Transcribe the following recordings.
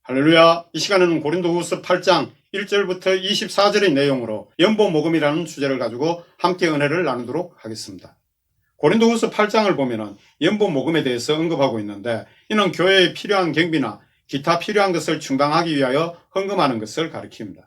할렐루야. 이 시간에는 고린도후서 8장 1절부터 24절의 내용으로 연보모금이라는 주제를 가지고 함께 은혜를 나누도록 하겠습니다. 고린도후서 8장을 보면은 연보모금에 대해서 언급하고 있는데, 이는 교회에 필요한 경비나 기타 필요한 것을 충당하기 위하여 헌금하는 것을 가리킵니다.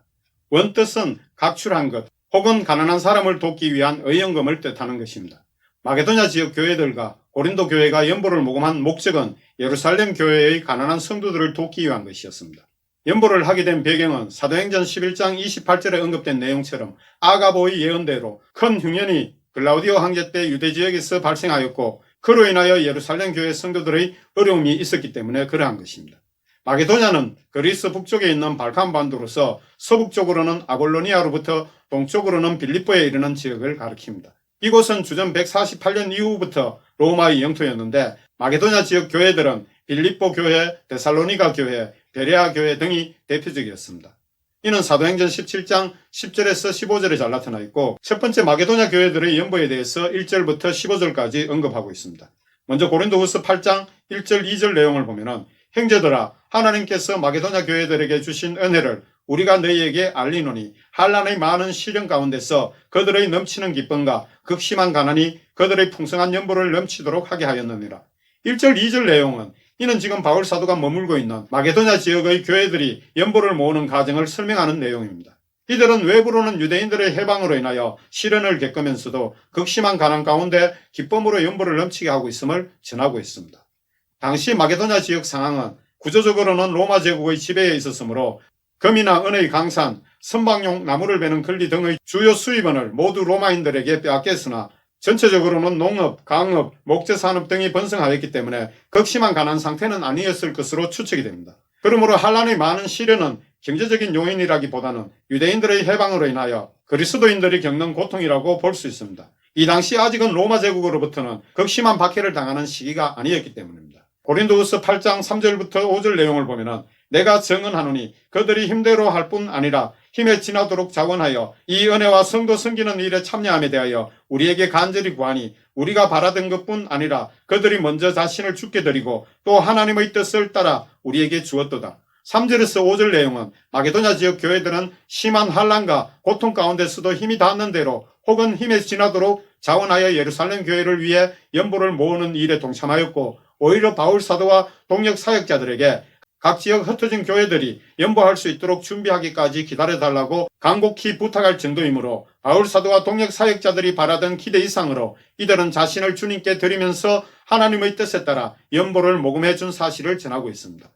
원뜻은 각출한 것 혹은 가난한 사람을 돕기 위한 의연금을 뜻하는 것입니다. 마게도냐 지역 교회들과 고린도 교회가 연보를 모금한 목적은 예루살렘 교회의 가난한 성도들을 돕기 위한 것이었습니다. 연보를 하게 된 배경은 사도행전 11장 28절에 언급된 내용처럼 아가보의 예언대로 큰 흉년이 글라우디오 황제 때 유대 지역에서 발생하였고, 그로 인하여 예루살렘 교회 성도들의 어려움이 있었기 때문에 그러한 것입니다. 마게도냐는 그리스 북쪽에 있는 발칸 반도로서 서북쪽으로는 아볼로니아로부터 동쪽으로는 빌립보에 이르는 지역을 가리킵니다. 이곳은 주전 148년 이후부터 로마의 영토였는데, 마게도냐 지역 교회들은 빌립보 교회, 데살로니가 교회, 베레아 교회 등이 대표적이었습니다. 이는 사도행전 17장 10절에서 15절에 잘 나타나 있고, 첫 번째 마게도냐 교회들의 연보에 대해서 1절부터 15절까지 언급하고 있습니다. 먼저 고린도후서 8장 1절 2절 내용을 보면은, 형제들아, 하나님께서 마게도냐 교회들에게 주신 은혜를 우리가 너희에게 알리노니, 한란의 많은 시련 가운데서 그들의 넘치는 기쁨과 극심한 가난이 그들의 풍성한 연보를 넘치도록 하게 하였느니라. 1절 2절 내용은 이는 지금 바울 사도가 머물고 있는 마게도냐 지역의 교회들이 연보를 모으는 과정을 설명하는 내용입니다. 이들은 외부로는 유대인들의 해방으로 인하여 시련을 겪으면서도 극심한 가난 가운데 기쁨으로 연보를 넘치게 하고 있음을 전하고 있습니다. 당시 마게도냐 지역 상황은 구조적으로는 로마 제국의 지배에 있었으므로 금이나 은의 강산, 선박용 나무를 베는 권리 등의 주요 수입원을 모두 로마인들에게 빼앗겼으나, 전체적으로는 농업, 강업, 목재산업 등이 번성하였기 때문에 극심한 가난 상태는 아니었을 것으로 추측이 됩니다. 그러므로 한란의 많은 시련은 경제적인 요인이라기보다는 유대인들의 해방으로 인하여 그리스도인들이 겪는 고통이라고 볼 수 있습니다. 이 당시 아직은 로마 제국으로부터는 극심한 박해를 당하는 시기가 아니었기 때문입니다. 고린도후서 8장 3절부터 5절 내용을 보면은, 내가 증언하노니 그들이 힘대로 할 뿐 아니라 힘에 지나도록 자원하여 이 은혜와 성도 섬기는 일에 참여함에 대하여 우리에게 간절히 구하니, 우리가 바라던 것뿐 아니라 그들이 먼저 자신을 주께 드리고 또 하나님의 뜻을 따라 우리에게 주었도다. 3절에서 5절 내용은 마게도냐 지역 교회들은 심한 환난과 고통 가운데서도 힘이 닿는 대로 혹은 힘에 지나도록 자원하여 예루살렘 교회를 위해 연보를 모으는 일에 동참하였고, 오히려 바울 사도와 동역 사역자들에게 각 지역 흩어진 교회들이 연보할 수 있도록 준비하기까지 기다려달라고 간곡히 부탁할 정도이므로, 바울 사도와 동역 사역자들이 바라던 기대 이상으로 이들은 자신을 주님께 드리면서 하나님의 뜻에 따라 연보를 모금해 준 사실을 전하고 있습니다.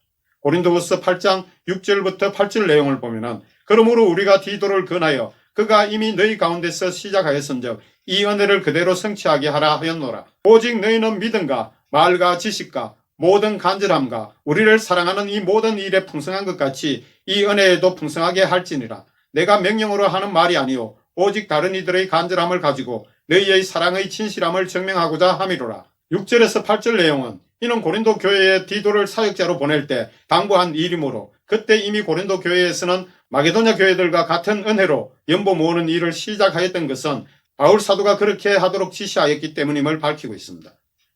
고린도후서 8장 6절부터 8절 내용을 보면은, 그러므로 우리가 디도를 권하여 그가 이미 너희 가운데서 시작하였은즉 이 은혜를 그대로 성취하게 하라 하였노라. 오직 너희는 믿음과 말과 지식과 모든 간절함과 우리를 사랑하는 이 모든 일에 풍성한 것 같이 이 은혜에도 풍성하게 할지니라. 내가 명령으로 하는 말이 아니요 오직 다른 이들의 간절함을 가지고 너희의 사랑의 진실함을 증명하고자 함이로라. 6절에서 8절 내용은 이는 고린도 교회에 디도를 사역자로 보낼 때 당부한 일이므로, 그때 이미 고린도 교회에서는 마게도냐 교회들과 같은 은혜로 연보 모으는 일을 시작하였던 것은 바울 사도가 그렇게 하도록 지시하였기 때문임을 밝히고 있습니다.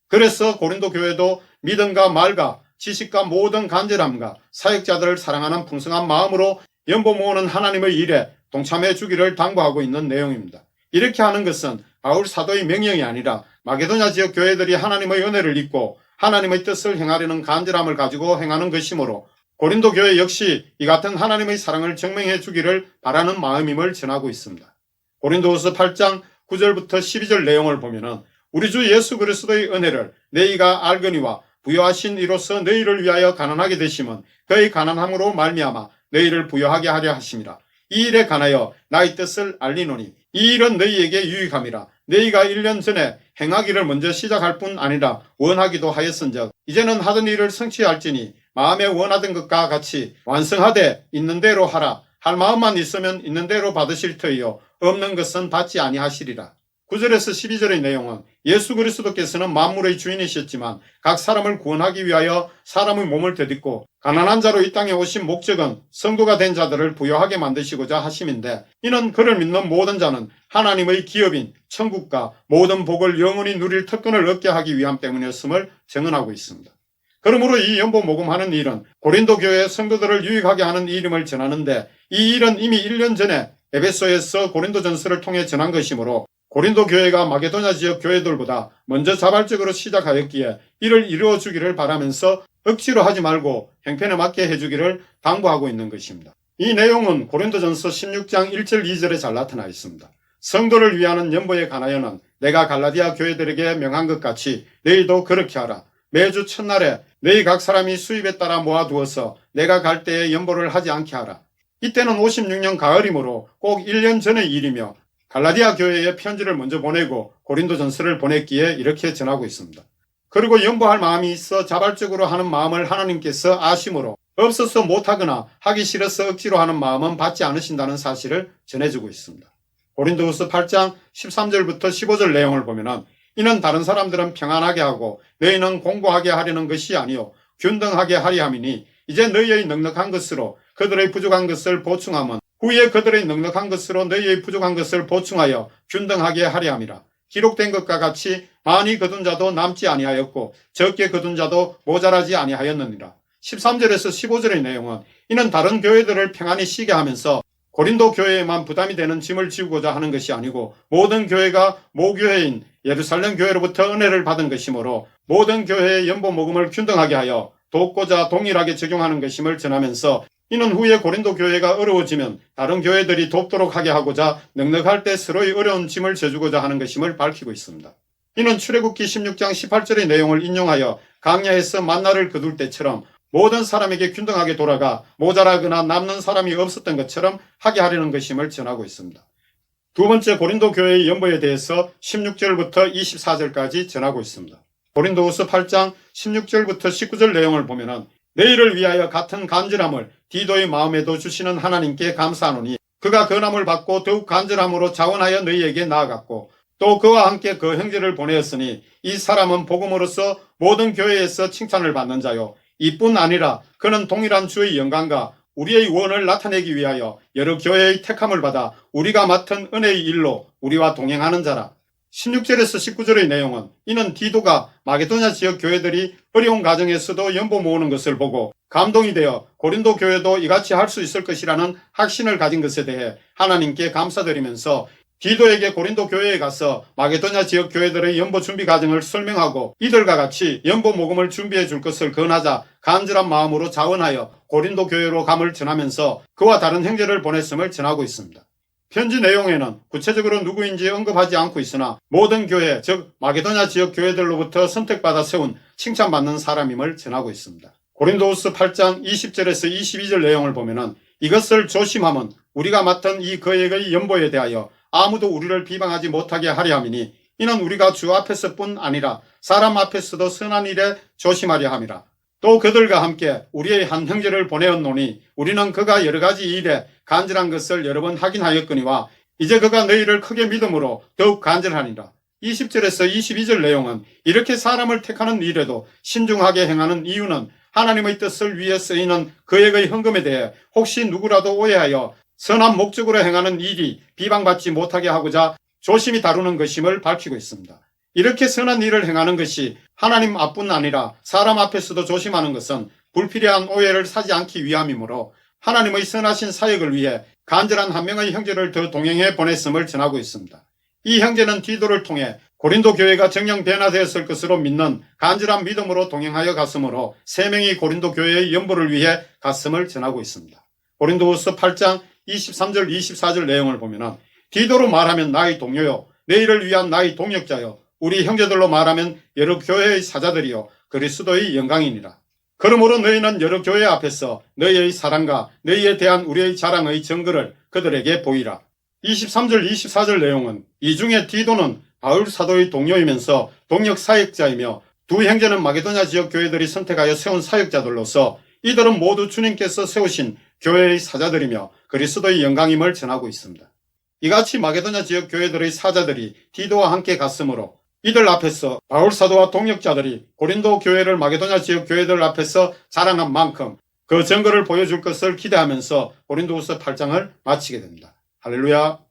그래서 고린도 교회도 믿음과 말과 지식과 모든 간절함과 사역자들을 사랑하는 풍성한 마음으로 연보 모으는 하나님의 일에 동참해 주기를 당부하고 있는 내용입니다. 이렇게 하는 것은 바울 사도의 명령이 아니라 마게도냐 지역 교회들이 하나님의 은혜를 입고 하나님의 뜻을 행하려는 간절함을 가지고 행하는 것이므로, 고린도 교회 역시 이 같은 하나님의 사랑을 증명해 주기를 바라는 마음임을 전하고 있습니다. 고린도후서 8장 9절부터 12절 내용을 보면은, 우리 주 예수 그리스도의 은혜를 너희가 알거니와 부여하신 이로써 너희를 위하여 가난하게 되심은 그의 가난함으로 말미암아 너희를 부여하게 하려 하심이라. 이 일에 관하여 나의 뜻을 알리노니 이 일은 너희에게 유익함이라. 너희가 1년 전에 행하기를 먼저 시작할 뿐 아니라 원하기도 하였은즉 이제는 하던 일을 성취할지니 마음에 원하던 것과 같이 완성하되 있는 대로 하라. 할 마음만 있으면 있는 대로 받으실 터이요 없는 것은 받지 아니하시리라. 9절에서 12절의 내용은 예수 그리스도께서는 만물의 주인이셨지만 각 사람을 구원하기 위하여 사람의 몸을 되딛고 가난한 자로 이 땅에 오신 목적은 성도가 된 자들을 부여하게 만드시고자 하심인데, 이는 그를 믿는 모든 자는 하나님의 기업인 천국과 모든 복을 영원히 누릴 특권을 얻게 하기 위함 때문이었음을 증언하고 있습니다. 그러므로 이 연보 모금하는 일은 고린도 교회 성도들을 유익하게 하는 일임을 전하는데, 이 일은 이미 1년 전에 에베소에서 고린도전서를 통해 전한 것이므로 고린도 교회가 마게도냐 지역 교회들보다 먼저 자발적으로 시작하였기에 이를 이루어 주기를 바라면서 억지로 하지 말고 형편에 맞게 해주기를 당부하고 있는 것입니다. 이 내용은 고린도전서 16장 1절 2절에 잘 나타나 있습니다. 성도를 위하는 연보에 관하여는 내가 갈라디아 교회들에게 명한 것 같이 너희도 그렇게 하라. 매주 첫날에 너희 각 사람이 수입에 따라 모아두어서 내가 갈 때에 연보를 하지 않게 하라. 이때는 56년 가을이므로 꼭 1년 전의 일이며 갈라디아 교회에 편지를 먼저 보내고 고린도전서를 보냈기에 이렇게 전하고 있습니다. 그리고 연보할 마음이 있어 자발적으로 하는 마음을 하나님께서 아심으로 없어서 못하거나 하기 싫어서 억지로 하는 마음은 받지 않으신다는 사실을 전해주고 있습니다. 고린도후서 8장 13절부터 15절 내용을 보면은 이는 다른 사람들은 평안하게 하고 너희는 공고하게 하려는 것이 아니요 균등하게 하려 함이니 이제 너희의 넉넉한 것으로 그들의 부족한 것을 보충하면 후에 그들의 넉넉한 것으로 너희의 부족한 것을 보충하여 균등하게 하려 함이라. 기록된 것과 같이 많이 거둔 자도 남지 아니하였고 적게 거둔 자도 모자라지 아니하였느니라. 13절에서 15절의 내용은 이는 다른 교회들을 평안히 쉬게 하면서 고린도 교회에만 부담이 되는 짐을 지우고자 하는 것이 아니고 모든 교회가 모교회인 예루살렘 교회로부터 은혜를 받은 것이므로 모든 교회의 연보 모금을 균등하게 하여 돕고자 동일하게 적용하는 것임을 전하면서 이는 후에 고린도 교회가 어려워지면 다른 교회들이 돕도록 하게 하고자 넉넉할 때 서로의 어려운 짐을 져주고자 하는 것임을 밝히고 있습니다. 이는 출애굽기 16장 18절의 내용을 인용하여 강야에서 만나를 거둘 때처럼 모든 사람에게 균등하게 돌아가 모자라거나 남는 사람이 없었던 것처럼 하게 하려는 것임을 전하고 있습니다. 두 번째 고린도 교회의 연보에 대해서 16절부터 24절까지 전하고 있습니다. 고린도후서 8장 16절부터 19절 내용을 보면은 너희를 위하여 같은 간절함을 디도의 마음에도 주시는 하나님께 감사하노니 그가 근함을 받고 더욱 간절함으로 자원하여 너희에게 나아갔고 또 그와 함께 그 형제를 보내었으니 이 사람은 복음으로서 모든 교회에서 칭찬을 받는 자요 이뿐 아니라 그는 동일한 주의 영광과 우리의 원을 나타내기 위하여 여러 교회의 택함을 받아 우리가 맡은 은혜의 일로 우리와 동행하는 자라. 16절에서 19절의 내용은 이는 디도가 마게도냐 지역 교회들이 어려운 가정에서도 연보 모으는 것을 보고 감동이 되어 고린도 교회도 이같이 할 수 있을 것이라는 확신을 가진 것에 대해 하나님께 감사드리면서 디도에게 고린도 교회에 가서 마게도냐 지역 교회들의 연보 준비 과정을 설명하고 이들과 같이 연보 모금을 준비해 줄 것을 권하자 간절한 마음으로 자원하여 고린도 교회로 감을 전하면서 그와 다른 형제를 보냈음을 전하고 있습니다. 편지 내용에는 구체적으로 누구인지 언급하지 않고 있으나 모든 교회, 즉 마게도냐 지역 교회들로부터 선택받아 세운 칭찬받는 사람임을 전하고 있습니다. 고린도후서 8장 20절에서 22절 내용을 보면은 이것을 조심하면 우리가 맡은 이 거액의 연보에 대하여 아무도 우리를 비방하지 못하게 하려 함이니 이는 우리가 주 앞에서뿐 아니라 사람 앞에서도 선한 일에 조심하려 함이라. 또 그들과 함께 우리의 한 형제를 보내었노니 우리는 그가 여러 가지 일에 간절한 것을 여러 번 확인하였거니와 이제 그가 너희를 크게 믿음으로 더욱 간절하니라. 20절에서 22절 내용은 이렇게 사람을 택하는 일에도 신중하게 행하는 이유는 하나님의 뜻을 위해 쓰이는 거액의 헌금에 대해 혹시 누구라도 오해하여 선한 목적으로 행하는 일이 비방받지 못하게 하고자 조심히 다루는 것임을 밝히고 있습니다. 이렇게 선한 일을 행하는 것이 하나님 앞뿐 아니라 사람 앞에서도 조심하는 것은 불필요한 오해를 사지 않기 위함이므로 하나님의 선하신 사역을 위해 간절한 한 명의 형제를 더 동행해 보냈음을 전하고 있습니다. 이 형제는 디도를 통해 고린도 교회가 정령 변화되었을 것으로 믿는 간절한 믿음으로 동행하여 갔으므로 3명이 고린도 교회의 연보를 위해 갔음을 전하고 있습니다. 고린도후서 8장 23절 24절 내용을 보면 디도로 말하면 나의 동료요 너희를 위한 나의 동역자요 우리 형제들로 말하면 여러 교회의 사자들이요 그리스도의 영광이니라. 그러므로 너희는 여러 교회 앞에서 너희의 사랑과 너희에 대한 우리의 자랑의 증거를 그들에게 보이라. 23절 24절 내용은 이 중에 디도는 바울 사도의 동료이면서 동역 사역자이며 두 형제는 마게도냐 지역 교회들이 선택하여 세운 사역자들로서 이들은 모두 주님께서 세우신 교회의 사자들이며 그리스도의 영광임을 전하고 있습니다. 이같이 마게도냐 지역 교회들의 사자들이 디도와 함께 갔으므로 이들 앞에서 바울 사도와 동역자들이 고린도 교회를 마게도냐 지역 교회들 앞에서 자랑한 만큼 그 증거를 보여줄 것을 기대하면서 고린도후서 8장을 마치게 됩니다. 할렐루야.